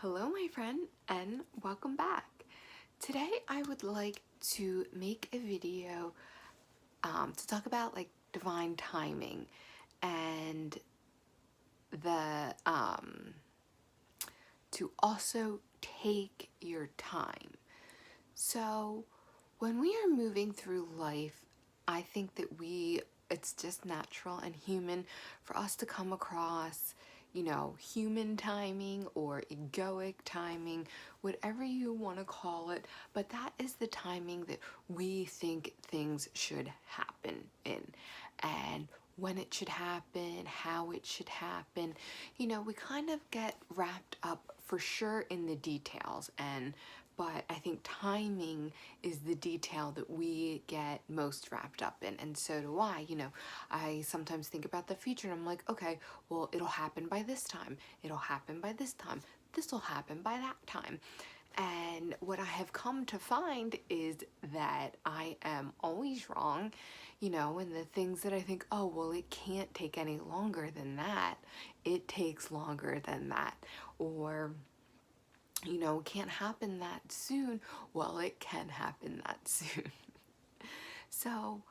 Hello, my friend, and welcome back. Today, I would like to make a video to talk about divine timing and the to also take your time. So, when we are moving through life, I think that it's just natural and human for us to come across, human timing or egoic timing, whatever you want to call it, but that is the timing that we think things should happen in. And when it should happen, how it should happen, we kind of get wrapped up for sure in the details, but I think timing is the detail that we get most wrapped up in, and so do I. I sometimes think about the future and I'm like, okay, well, it'll happen by this time, it'll happen by this time, this will happen by that time. And what I have come to find is that I am always wrong, and the things that I think, oh, well, it can't take any longer than that, it takes longer than that. Or, it can't happen that soon. Well, it can happen that soon. So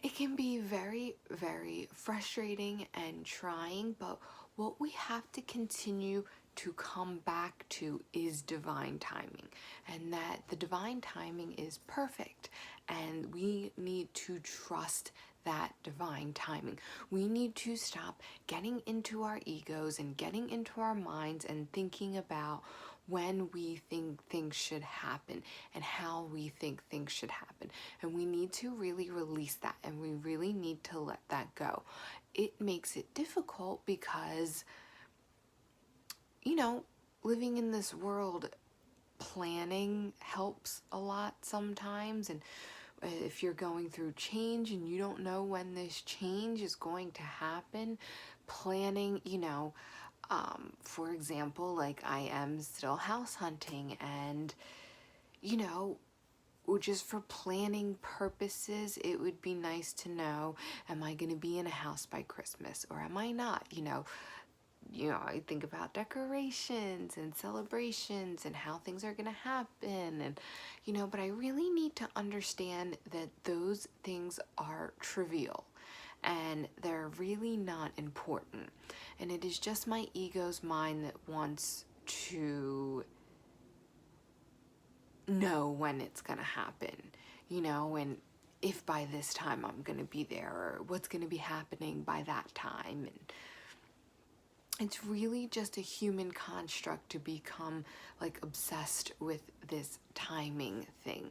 it can be very, very frustrating and trying, but what we have to continue to come back to is divine timing, and that the divine timing is perfect, and we need to trust that divine timing. We need to stop getting into our egos and getting into our minds and thinking about when we think things should happen and how we think things should happen. And we need to really release that, and we really need to let that go. It makes it difficult because, living in this world, planning helps a lot sometimes. And if you're going through change and you don't know when this change is going to happen, planning, for example, like I am still house hunting, and, just for planning purposes, it would be nice to know, am I going to be in a house by Christmas or am I not? I think about decorations and celebrations and how things are going to happen, and but I really need to understand that those things are trivial and they're really not important, and it is just my ego's mind that wants to know when it's going to happen, and if by this time I'm going to be there, or what's going to be happening by that time. And it's really just a human construct to become obsessed with this timing thing.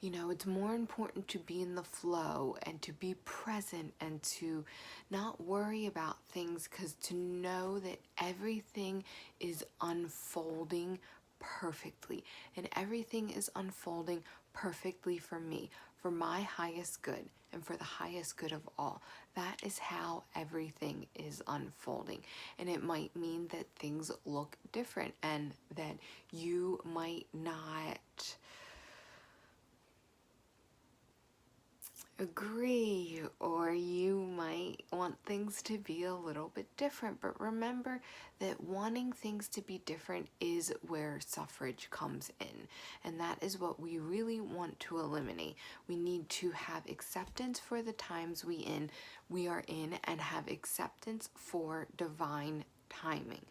It's more important to be in the flow and to be present and to not worry about things, because to know that everything is unfolding perfectly, and everything is unfolding perfectly for me, for my highest good and for the highest good of all. That is how everything is unfolding. And it might mean that things look different and that you might not agree, or you might want things to be a little bit different. But remember that wanting things to be different is where suffrage comes in, and that is what we really want to eliminate. We need to have acceptance for the times we are in and have acceptance for divine timing.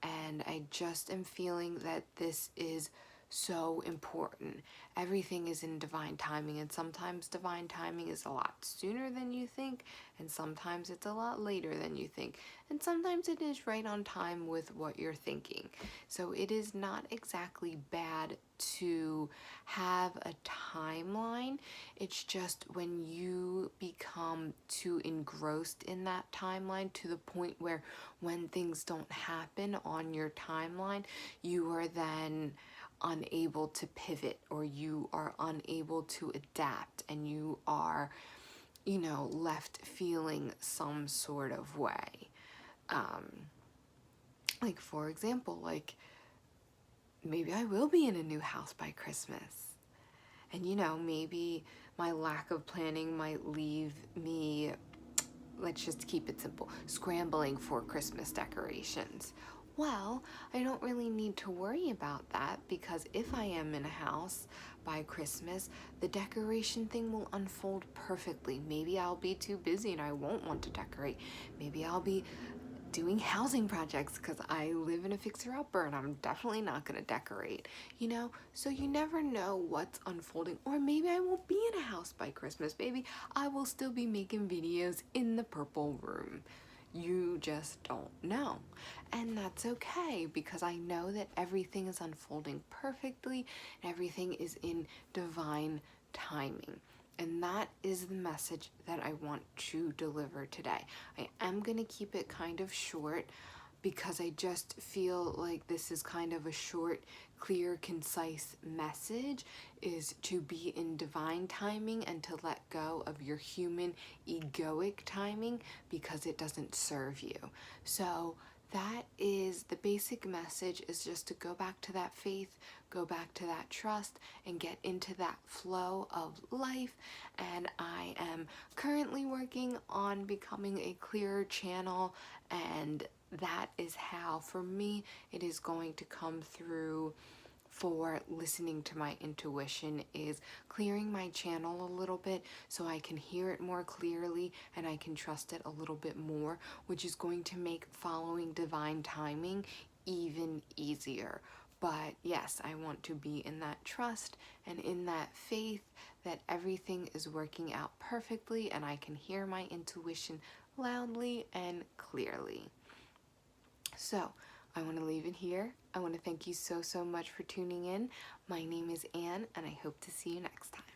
And I just am feeling that this is so important. Everything is in divine timing, and sometimes divine timing is a lot sooner than you think, and sometimes it's a lot later than you think, and sometimes it is right on time with what you're thinking. So it is not exactly bad to have a timeline. It's just when you become too engrossed in that timeline to the point where when things don't happen on your timeline, you are then unable to pivot, or you are unable to adapt, and you are, left feeling some sort of way. For example, maybe I will be in a new house by Christmas, and maybe my lack of planning might leave me, let's just keep it simple, scrambling for Christmas decorations. Well, I don't really need to worry about that because if I am in a house by Christmas, the decoration thing will unfold perfectly. Maybe I'll be too busy and I won't want to decorate. Maybe I'll be doing housing projects because I live in a fixer-upper and I'm definitely not going to decorate, you know? So you never know what's unfolding. Or maybe I won't be in a house by Christmas. Maybe I will still be making videos in the purple room. You just don't know. And that's okay because I know that everything is unfolding perfectly and everything is in divine timing. And that is the message that I want to deliver today. I am going to keep it kind of short because I just feel like this is kind of a short, clear, concise message, is to be in divine timing and to let go of your human egoic timing because it doesn't serve you. So that is the basic message, is just to go back to that faith, go back to that trust, and get into that flow of life. And I am currently working on becoming a clearer channel, and that is how, for me, it is going to come through for listening to my intuition, is clearing my channel a little bit so I can hear it more clearly and I can trust it a little bit more, which is going to make following divine timing even easier. But yes, I want to be in that trust and in that faith that everything is working out perfectly and I can hear my intuition loudly and clearly. So I want to leave it here. I want to thank you so much for tuning in. My name is Anne, and I hope to see you next time.